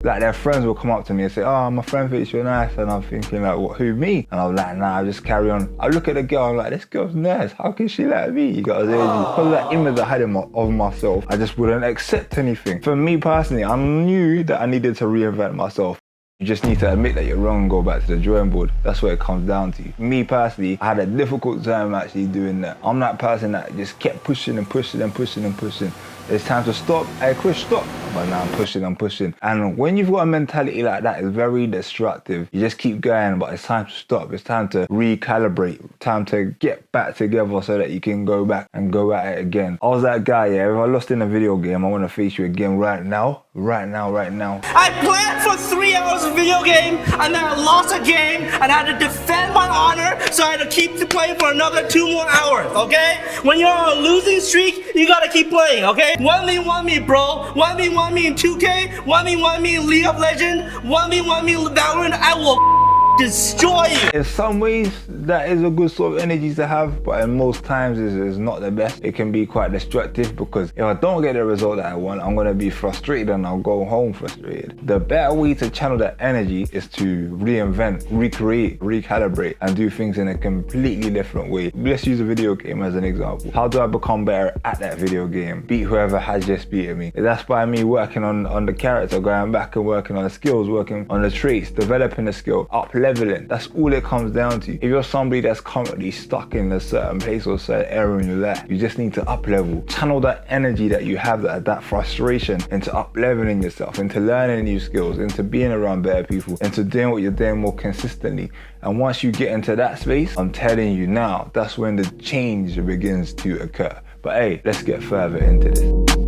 Like their friends will come up to me and say, oh, my friend thinks you're nice. And I'm thinking like, what, who, me? And I'm like, nah, I just carry on. I look at the girl, I'm like, this girl's nice. How can she like me? You got to say, because of that image I had of myself, I just wouldn't accept anything. For me personally, I knew that I needed to reinvent myself. You just need to admit that you're wrong and go back to the drawing board. That's what it comes down to. Me personally, I had a difficult time actually doing that. I'm that person that just kept pushing and pushing and pushing and pushing. It's time to stop. Hey, Chris, stop. But now I'm pushing. And when you've got a mentality like that, it's very destructive. You just keep going, but it's time to stop. It's time to recalibrate. Time to get back together so that you can go back and go at it again. I was that guy, yeah, if I lost in a video game, I want to face you again right now. I played for 3 hours of video game, and then I lost a game, and I had to defend my honor, so I had to keep playing for another 2 more hours, okay? When you're on a losing streak, you gotta keep playing, okay? 1v1 bro. 1v1 in 2K, 1v1 in League of Legends, 1v1 in Valorant. I will destroy you. In some ways, that is a good sort of energy to have, but in most times it's not the best. It can be quite destructive because if I don't get the result that I want, I'm gonna be frustrated and I'll go home frustrated. The better way to channel that energy is to reinvent, recreate, recalibrate, and do things in a completely different way. Let's use a video game as an example. How do I become better at that video game? Beat whoever has just beaten me. That's by me working on the character, going back and working on the skills, working on the traits, developing the skill, up-leveling. That's all it comes down to. If you're somebody that's currently stuck in a certain place or certain area in your life, you just need to up-level. Channel that energy that you have, that frustration, into up-leveling yourself, into learning new skills, into being around better people, into doing what you're doing more consistently. And once you get into that space, I'm telling you now, that's when the change begins to occur. But hey, let's get further into this.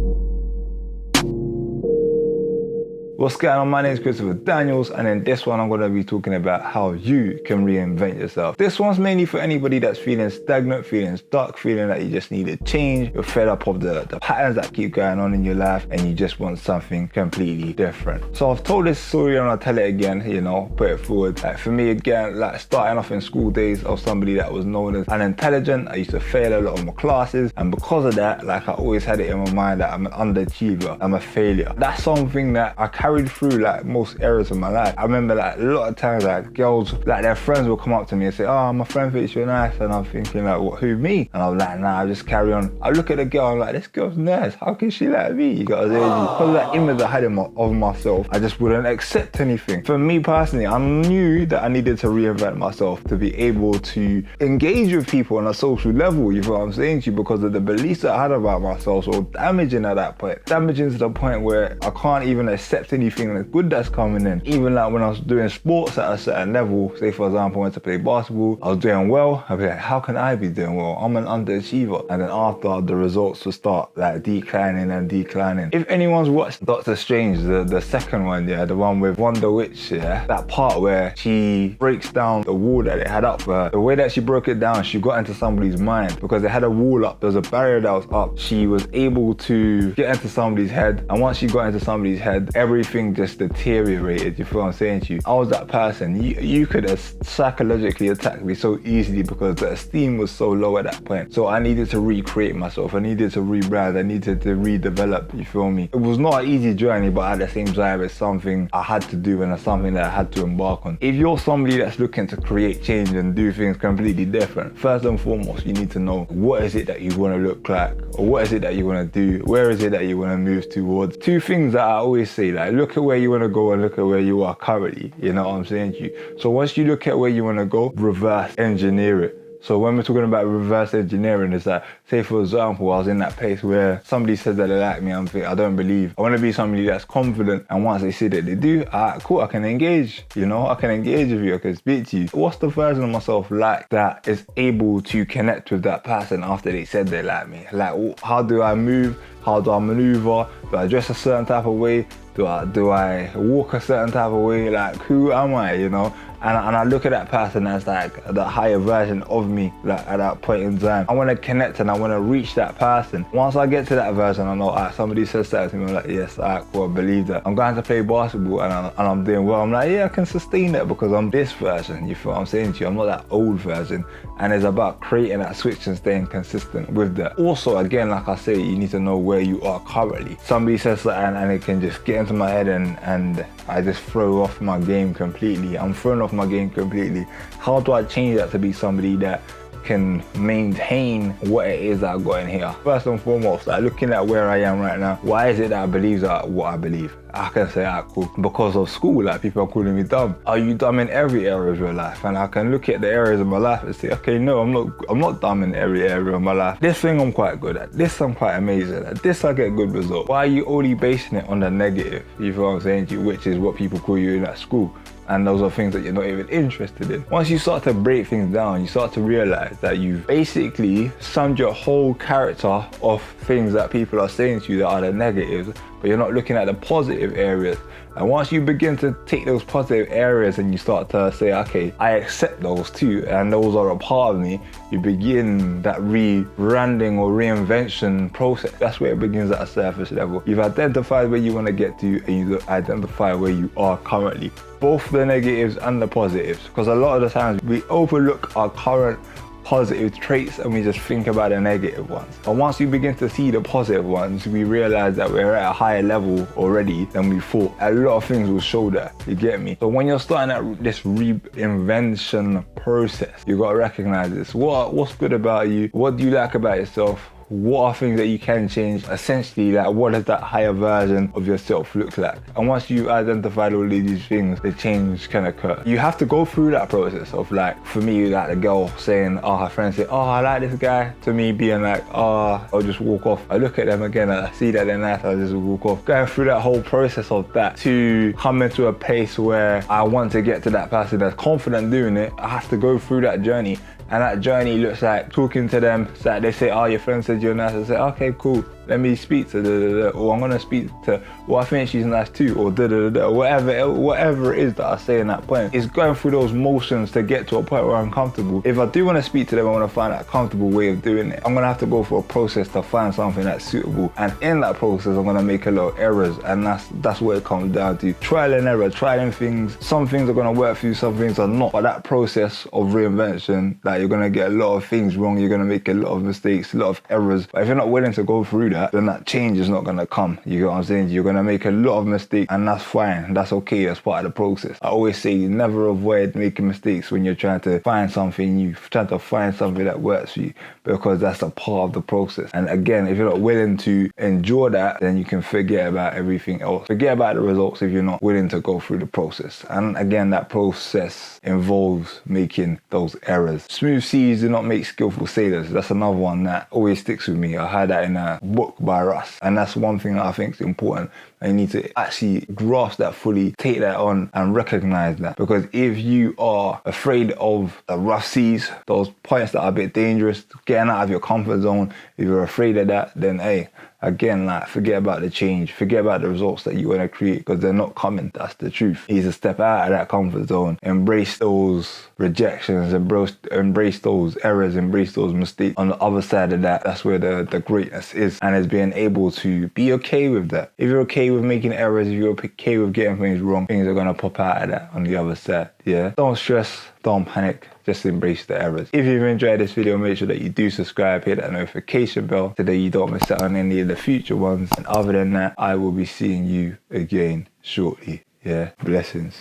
What's going on? My name is Christopher Daniels, and in this one I'm going to be talking about how you can reinvent yourself. This one's mainly for anybody that's feeling stagnant, feeling stuck, feeling that you just need a change. You're fed up of the patterns that keep going on in your life and you just want something completely different. So I've told this story and I'll tell it again, you know, put it forward. Like for me again, like starting off in school days, I was somebody that was known as unintelligent. I used to fail a lot of my classes, and because of that, like I always had it in my mind that I'm an underachiever, I'm a failure. That's something that I carried through like most areas of my life. I remember like a lot of times like girls, like their friends will come up to me and say, oh, my friend thinks you're nice. And I'm thinking like, what, who, me? And I'm like, nah, I just carry on. I look at the girl, I'm like, this girl's nice. How can she like me? You got to say, because of that image I had of myself, I just wouldn't accept anything. For me personally, I knew that I needed to reinvent myself to be able to engage with people on a social level, you know what I'm saying to you, because of the beliefs that I had about myself. So damaging at that point, damaging to the point where I can't even accept anything that's good that's coming in. Even like when I was doing sports at a certain level, say for example I went to play basketball, I was doing well, I'd be like, how can I be doing well? I'm an underachiever. And then after, the results will start like declining and declining. If anyone's watched Doctor Strange, the second one, yeah, the one with Wonder Witch, yeah, that part where she breaks down the wall that they had up for her, the way that she broke it down, she got into somebody's mind because they had a wall up, there was a barrier that was up. She was able to get into somebody's head, and once she got into somebody's head, everything just deteriorated, you feel what I'm saying to you? I was that person. You could psychologically attack me so easily because the esteem was so low at that point. So I needed to recreate myself, I needed to rebrand, I needed to redevelop, you feel me? It was not an easy journey, but at the same time it's something I had to do and it's something that I had to embark on. If you're somebody that's looking to create change and do things completely different, first and foremost you need to know what is it that you want to look like, or what is it that you want to do, where is it that you want to move towards. Two things that I always say, like look at where you want to go and look at where you are currently, you know what I'm saying to you? So once you look at where you want to go, reverse engineer it. So when we're talking about reverse engineering, it's like, say for example, I was in that place where somebody said that they like me, I'm thinking, I don't believe. I want to be somebody that's confident, and once they say that they do, alright, cool, I can engage, you know, I can engage with you, I can speak to you. What's the version of myself like that is able to connect with that person after they said they like me? Like, how do I move? How do I maneuver? Do I dress a certain type of way? Do I walk a certain type of way? Like, who am I, you know? And I look at that person as like the higher version of me, like at that point in time. I want to connect and I want to reach that person. Once I get to that version, I know, alright, somebody says that to me, I'm like, yes, alright, cool, I believe that. I'm going to play basketball and I'm doing well. I'm like, yeah, I can sustain that because I'm this version, you feel what I'm saying to you? I'm not that old version. And it's about creating that switch and staying consistent with that. Also, again, like I say, you need to know where you are currently. Somebody says that and it can just get into my head and I just throw off my game completely. I'm throwing off my game completely. How do I change that to be somebody that can maintain what it is that I've got in here? First and foremost, like looking at where I am right now, why is it that I believe that what I believe? I can say, cool, because of school, like people are calling me dumb. Are you dumb in every area of your life? And I can look at the areas of my life and say, okay, no, I'm not dumb in every area of my life. This thing I'm quite good at. This I'm quite amazing at. This I get good results. Why are you only basing it on the negative? You feel what I'm saying to you? Which is what people call you in at school. And those are things that you're not even interested in. Once you start to break things down, you start to realize that you've basically summed your whole character off things that people are saying to you that are the negatives, but you're not looking at the positive areas. And once you begin to take those positive areas and you start to say, okay, I accept those too, and those are a part of me, you begin that rebranding or reinvention process. That's where it begins at a surface level. You've identified where you want to get to, and you identify where you are currently. Both the negatives and the positives, because a lot of the times we overlook our current positive traits and we just think about the negative ones. And once you begin to see the positive ones, we realize that we're at a higher level already than we thought. A lot of things will show that, you get me? So when you're starting at this reinvention process, you gotta recognize this. What's good about you? What do you like about yourself? What are things that you can change? Essentially, like, what does that higher version of yourself look like? And once you identified all of these things, the change can occur. You have to go through that process of, like, for me, like the girl saying, her friends say, I like this guy, to me being like, I'll just walk off. I look at them again, I see that they're nice, I'll just walk off. Going through that whole process of that to come into a place where I want to get to that person that's confident doing it, I have to go through that journey. And that journey looks like talking to them. It's like they say, your friend said you're nice. I say, okay, cool. Let me speak to or I'm gonna speak to, I think she's nice too, or whatever it is that I say in that point. It's going through those motions to get to a point where I'm comfortable. If I do want to speak to them, I want to find a comfortable way of doing it. I'm gonna have to go for a process to find something that's suitable. And in that process, I'm gonna make a lot of errors. And that's what it comes down to. Trial and error, trying things. Some things are gonna work for you, some things are not. But that process of reinvention, you're gonna get a lot of things wrong, you're gonna make a lot of mistakes, a lot of errors. But if you're not willing to go through that, then that change is not gonna come. You get what I'm saying? You're gonna make a lot of mistakes, and that's fine. That's okay, that's part of the process. I always say never avoid making mistakes when you're trying to find something new, trying to find something that works for you, because that's a part of the process. And again, if you're not willing to endure that, then you can forget about everything else. Forget about the results if you're not willing to go through the process. And again, that process involves making those errors. Smooth seas do not make skillful sailors. That's another one that always sticks with me. I heard that in a book by Russ. And that's one thing that I think is important. You need to actually grasp that fully, take that on and recognize that. Because if you are afraid of the rough seas, those points that are a bit dangerous, getting out of your comfort zone, if you're afraid of that, then hey, again, forget about the change, forget about the results that you want to create, because they're not coming. That's the truth. You need to step out of that comfort zone, embrace those rejections, embrace those errors, embrace those mistakes. On the other side of that, that's where the greatness is, and it's being able to be okay with that. If you're okay with making errors, if you're okay with getting things wrong, things are going to pop out of that on the other side. Yeah, don't stress, don't panic, just embrace the errors. If you've enjoyed this video, make sure that you do subscribe, hit that notification bell so that you don't miss out on any of the future ones. And other than that, I will be seeing you again shortly. Yeah, blessings.